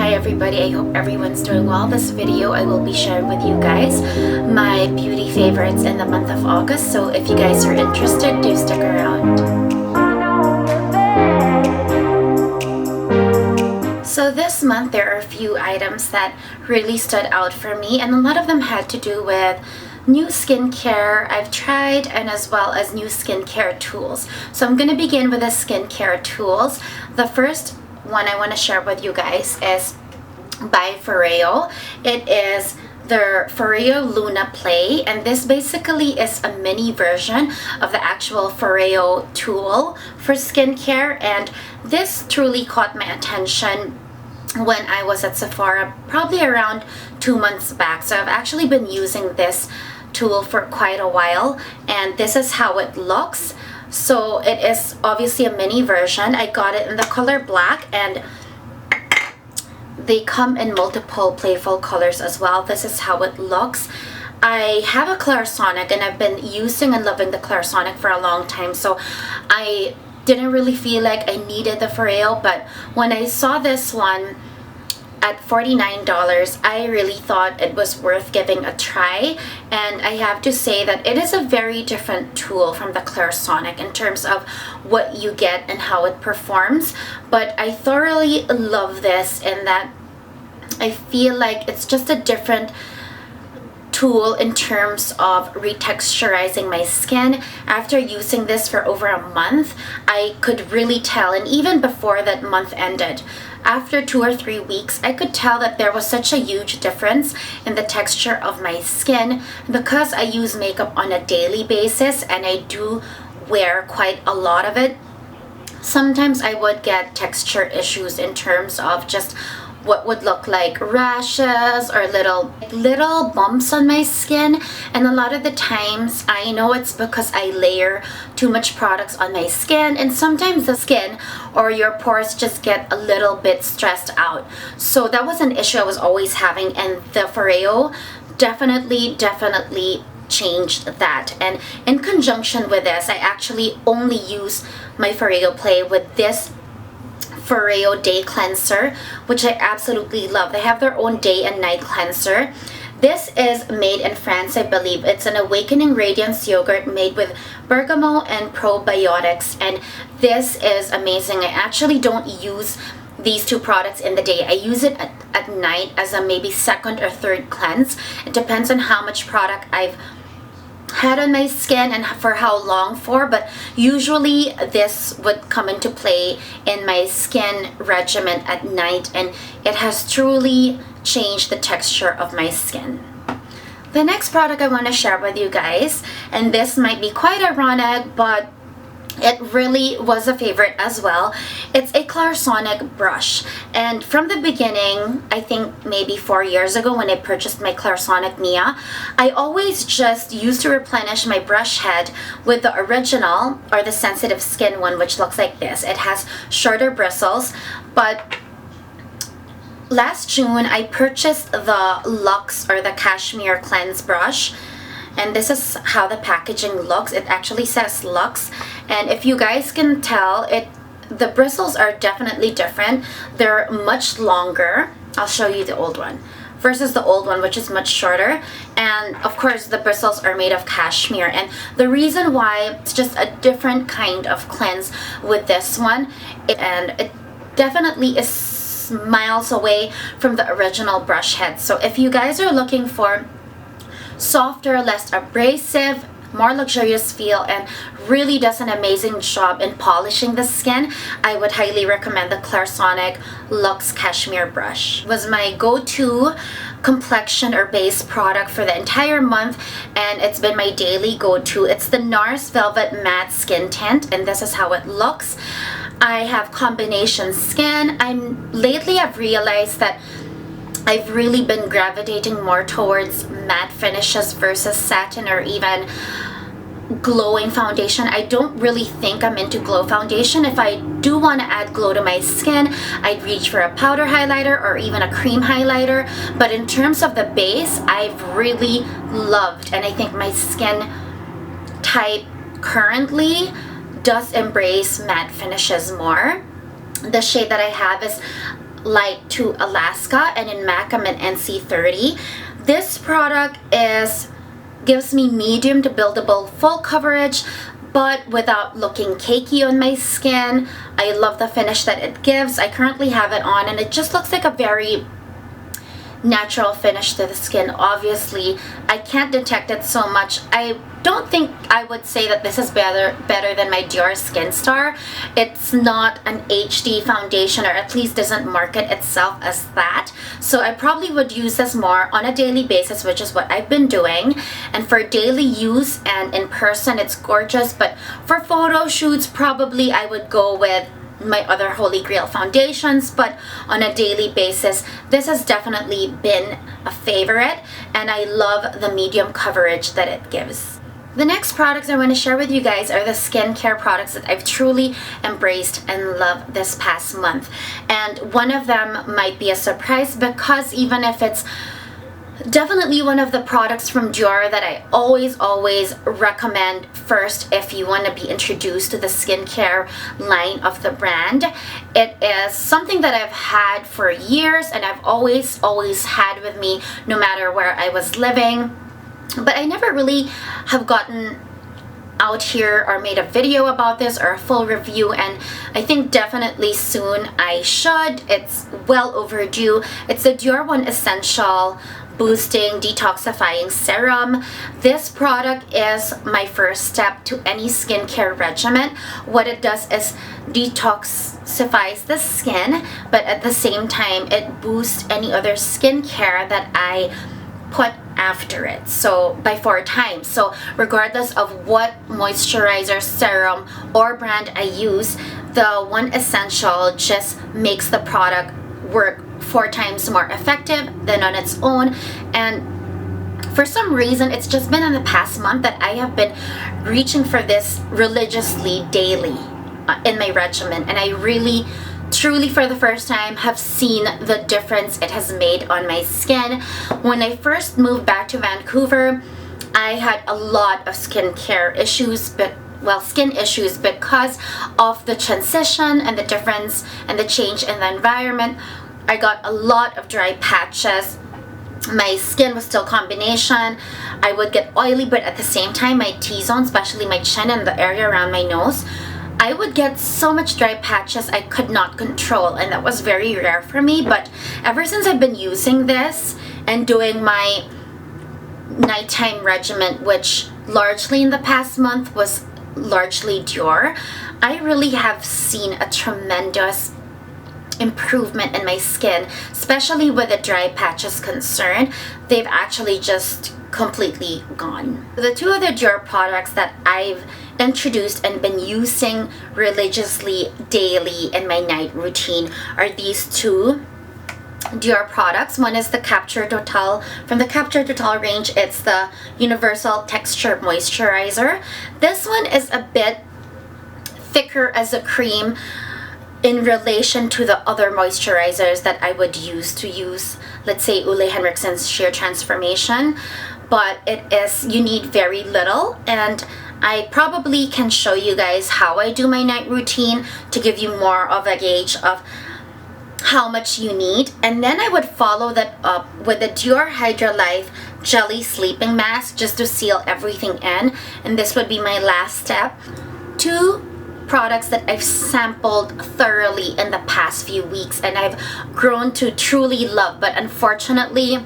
Hi everybody, I hope everyone's doing well. This video I will be sharing with you guys my beauty favorites in the month of August, so if you guys are interested, do stick around. So this month there are a few items that really stood out for me, and a lot of them had to do with new skincare I've tried and as well as new skincare tools. So I'm going to begin with the skincare tools. The first one I want to share with you guys is by Foreo. It is the Foreo Luna Play, and this basically is a mini version of the actual Foreo tool for skincare, and this truly caught my attention when I was at Sephora probably around 2 months back. So I've actually been using this tool for quite a while, and this is how it looks. So it is obviously a mini version. I got it in the color black, and they come in multiple playful colors as well. This is how it looks. I have a Clairsonic, and I've been using and loving the Clairsonic for a long time, so I didn't really feel like I needed the Foreo, but when I saw this one at $49, I really thought it was worth giving a try, and I have to say that it is a very different tool from the Clairsonic in terms of what you get and how it performs. But I thoroughly love this in that I feel like it's just a different tool in terms of retexturizing my skin. After using this for over a month, I could really tell, and even before that month ended, after 2 or 3 weeks, I could tell that there was such a huge difference in the texture of my skin. Because I use makeup on a daily basis and I do wear quite a lot of it, sometimes I would get texture issues in terms of just what would look like rashes or little bumps on my skin. And a lot of the times I know it's because I layer too much products on my skin, and sometimes the skin or your pores just get a little bit stressed out. So that was an issue I was always having, and the Foreo definitely changed that. And in conjunction with this, I actually only use my Foreo Play with this Foreo Day Cleanser, which I absolutely love. They have their own day and night cleanser. This is made in France, I believe. It's an Awakening Radiance yogurt made with bergamot and probiotics, and this is amazing. I actually don't use these two products in the day. I use it at night as a maybe second or third cleanse. It depends on how much product I've had on my skin and for how long for, but usually this would come into play in my skin regimen at night, and it has truly changed the texture of my skin. The next product I want to share with you guys, and this might be quite ironic, but it really was a favorite as well. It's a Clairsonic brush, and from the beginning, I think maybe 4 years ago when I purchased my Clairsonic Nia, I always just used to replenish my brush head with the original or the sensitive skin one, which looks like this. It has shorter bristles, but last June I purchased the Luxe or the Cashmere cleanse brush, and this is how the packaging looks. It actually says Luxe, and if you guys can tell, the bristles are definitely different. They're much longer. I'll show you the old one versus the old one, which is much shorter, and of course the bristles are made of cashmere. And the reason why it's just a different kind of cleanse with this one, and it definitely is miles away from the original brush head. So if you guys are looking for softer, less abrasive, more luxurious feel, and really does an amazing job in polishing the skin, I would highly recommend the Clairsonic Luxe Cashmere brush. It was my go-to complexion or base product for the entire month, and it's been my daily go-to. It's the NARS Velvet Matte Skin Tint, and this is how it looks. I have combination skin. Lately I've realized that I've really been gravitating more towards matte finishes versus satin or even glowing foundation. I don't really think I'm into glow foundation. If I do want to add glow to my skin, I'd reach for a powder highlighter or even a cream highlighter. But in terms of the base, I've really loved, and I think my skin type currently does embrace matte finishes more. The shade that I have is Light to Alaska, and in MAC I'm in NC30. This product gives me medium to buildable full coverage, but without looking cakey on my skin. I love the finish that it gives. I currently have it on and it just looks like a very natural finish to the skin. Obviously, I can't detect it so much. I don't think I would say that this is better than my Dior Skin Star. It's not an HD foundation, or at least doesn't market itself as that. So I probably would use this more on a daily basis, which is what I've been doing. And for daily use and in person, it's gorgeous. But for photo shoots, probably I would go with my other Holy Grail foundations, but on a daily basis, this has definitely been a favorite, and I love the medium coverage that it gives. The next products I want to share with you guys are the skincare products that I've truly embraced and loved this past month. And one of them might be a surprise, because even if it's definitely one of the products from Dior that I always recommend first if you want to be introduced to the skincare line of the brand. It is something that I've had for years and I've always had with me no matter where I was living, but I never really have gotten out here or made a video about this or a full review, and I think definitely soon I should. It's well overdue. It's the Dior One Essential Boosting Detoxifying Serum. This product is my first step to any skincare regimen. What it does is detoxifies the skin, but at the same time it boosts any other skincare that I put after it, so by 4 times. So regardless of what moisturizer, serum, or brand I use, the One Essential just makes the product work 4 times more effective than on its own. And for some reason, it's just been in the past month that I have been reaching for this religiously daily in my regimen, and I really truly for the first time have seen the difference it has made on my skin. When I first moved back to Vancouver, I had a lot of skincare issues, skin issues, because of the transition and the difference and the change in the environment. I got a lot of dry patches. My skin was still combination. I would get oily, but at the same time my T-zone, especially my chin and the area around my nose, I would get so much dry patches I could not control, and that was very rare for me. But ever since I've been using this and doing my nighttime regimen, which largely in the past month was largely Dior, I really have seen a tremendous improvement in my skin, especially with the dry patches concerned. They've actually just completely gone. The 2 other Dior products that I've introduced and been using religiously daily in my night routine are these 2 Dior products. One is the Capture Total. From the Capture Total range, it's the Universal Texture Moisturizer. This one is a bit thicker as a cream in relation to the other moisturizers that I would use, let's say, Ole Henriksen's Sheer Transformation, but you need very little, and I probably can show you guys how I do my night routine to give you more of a gauge of how much you need. And then I would follow that up with the Dior Hydralife Jelly Sleeping Mask just to seal everything in, and this would be my last step. 2 products that I've sampled thoroughly in the past few weeks and I've grown to truly love, but unfortunately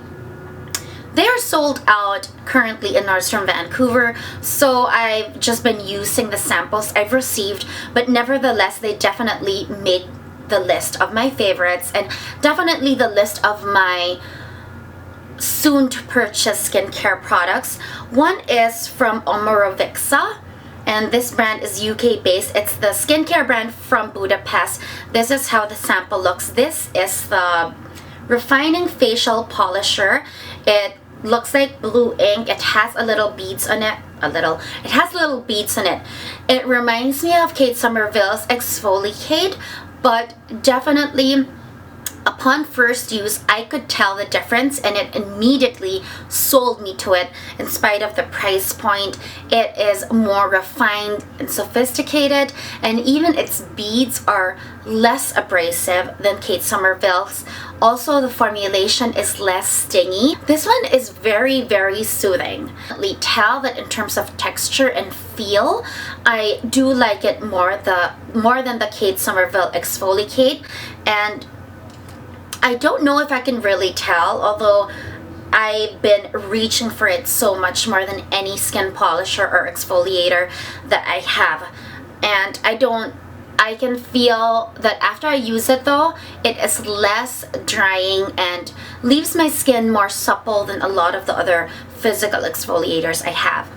they are sold out currently in NARS from Vancouver, so I've just been using the samples I've received, but nevertheless they definitely make the list of my favorites and definitely the list of my soon to purchase skincare products. One is from Omorovicza, and this brand is UK based. It's the skincare brand from Budapest. This is how the sample looks. This is the Refining Facial Polisher. It looks like blue ink. It has a little beads on it. It has little beads on it. It reminds me of Kate Somerville's Exfoliate, but definitely Upon first use, I could tell the difference, and it immediately sold me to it in spite of the price point. It is more refined and sophisticated, and even its beads are less abrasive than Kate Somerville's. Also, the formulation is less stingy. This one is very, very soothing. I tell that in terms of texture and feel, I do like it more than the Kate Somerville Exfoliate, and I don't know if I can really tell, although I've been reaching for it so much more than any skin polisher or exfoliator that I have. And I can feel that after I use it though, it is less drying and leaves my skin more supple than a lot of the other physical exfoliators I have.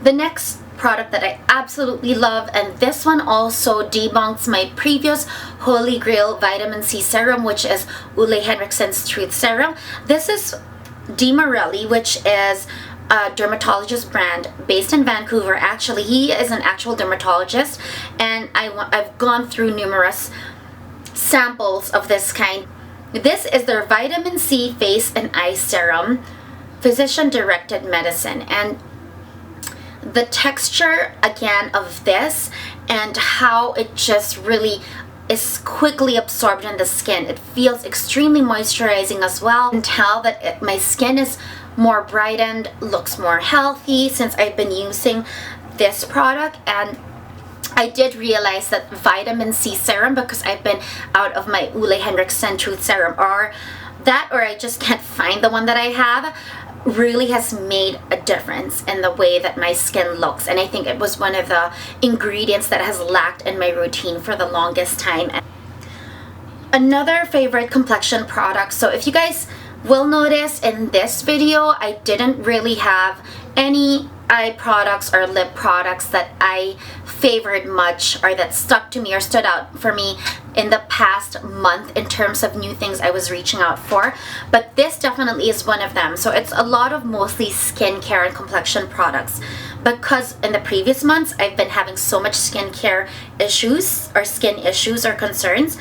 The next product that I absolutely love, and this one also debunks my previous Holy Grail vitamin C serum, which is Ole Henriksen's Truth Serum. This is Morelli, which is a dermatologist brand based in Vancouver. Actually, he is an actual dermatologist, and I've gone through numerous samples of this kind. This is their vitamin C face and eye serum, physician directed medicine, and the texture again of this and how it just really is quickly absorbed in the skin. It feels extremely moisturizing as well. I can tell that my skin is more brightened, looks more healthy since I've been using this product. And I did realize that vitamin C serum, because I've been out of my Ole Henriksen Truth Serum, or I just can't find the one that I have, really has made a difference in the way that my skin looks. And I think it was one of the ingredients that has lacked in my routine for the longest time. Another favorite complexion product. So if you guys will notice in this video, I didn't really have any eye products or lip products that I favored much or that stuck to me or stood out for me in the past month in terms of new things I was reaching out for, but this definitely is one of them. So it's a lot of mostly skincare and complexion products, because in the previous months I've been having so much skincare issues or skin issues or concerns.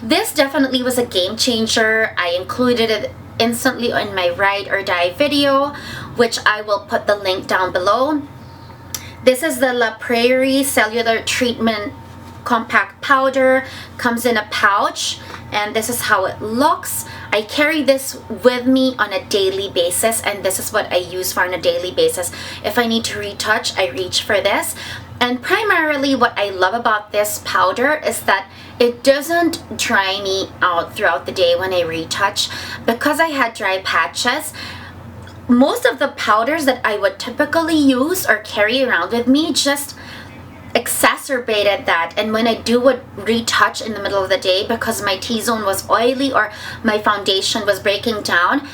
This definitely was a game changer. I included it instantly in my ride or die video, which I will put the link down below. This is the La Prairie Cellular Treatment Compact Powder. Comes in a pouch, and this is how it looks. I carry this with me on a daily basis, and this is what I use for on a daily basis. If I need to retouch, I reach for this. And primarily what I love about this powder is that it doesn't dry me out throughout the day when I retouch. Because I had dry patches, most of the powders that I would typically use or carry around with me just exacerbated that. And when I would retouch in the middle of the day, because my T-zone was oily or my foundation was breaking down,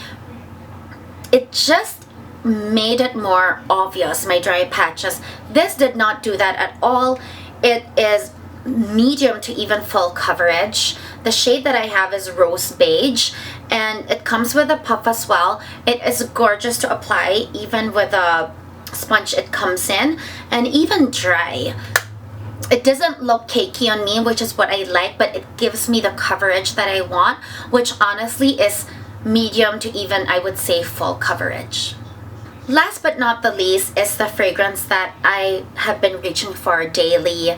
it just made it more obvious, my dry patches. This did not do that at all. It is medium to even full coverage. The shade that I have is rose beige, and it comes with a puff as well. It is gorgeous to apply even with a sponge it comes in, and even dry. It doesn't look cakey on me, which is what I like, but it gives me the coverage that I want, which honestly is medium to even, I would say, full coverage. Last but not the least is the fragrance that I have been reaching for daily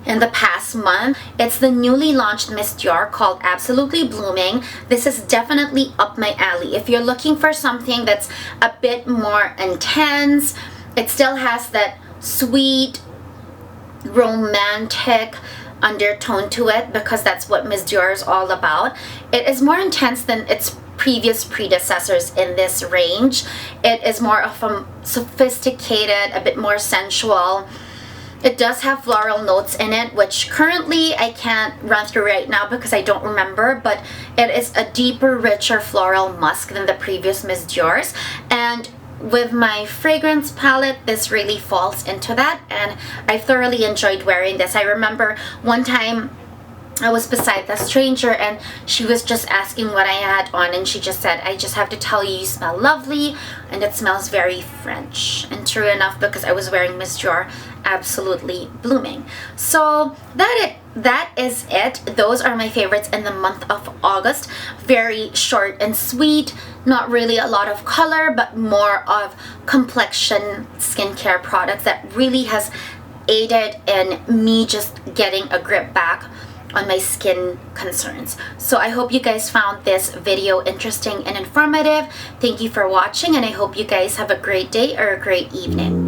in the past month. It's the newly launched Miss Dior called Absolutely Blooming. This is definitely up my alley. If you're looking for something that's a bit more intense, it still has that sweet, romantic undertone to it, because that's what Miss Dior is all about. It is more intense than its previous predecessors in this range. It is more of a sophisticated, a bit more sensual. It does have floral notes in it, which currently I can't run through right now because I don't remember, but it is a deeper, richer floral musk than the previous Miss Dior's. And with my fragrance palette, this really falls into that, and I thoroughly enjoyed wearing this. I remember one time I was beside a stranger and she was just asking what I had on, and she just said, "I just have to tell you, you smell lovely and it smells very French." And true enough, because I was wearing Miss Dior Absolutely Blooming. So that that is it. Those are my favorites in the month of August. Very short and sweet, not really a lot of color, but more of complexion skincare products that really has aided in me just getting a grip back on my skin concerns. So I hope you guys found this video interesting and informative. Thank you for watching, and I hope you guys have a great day or a great evening.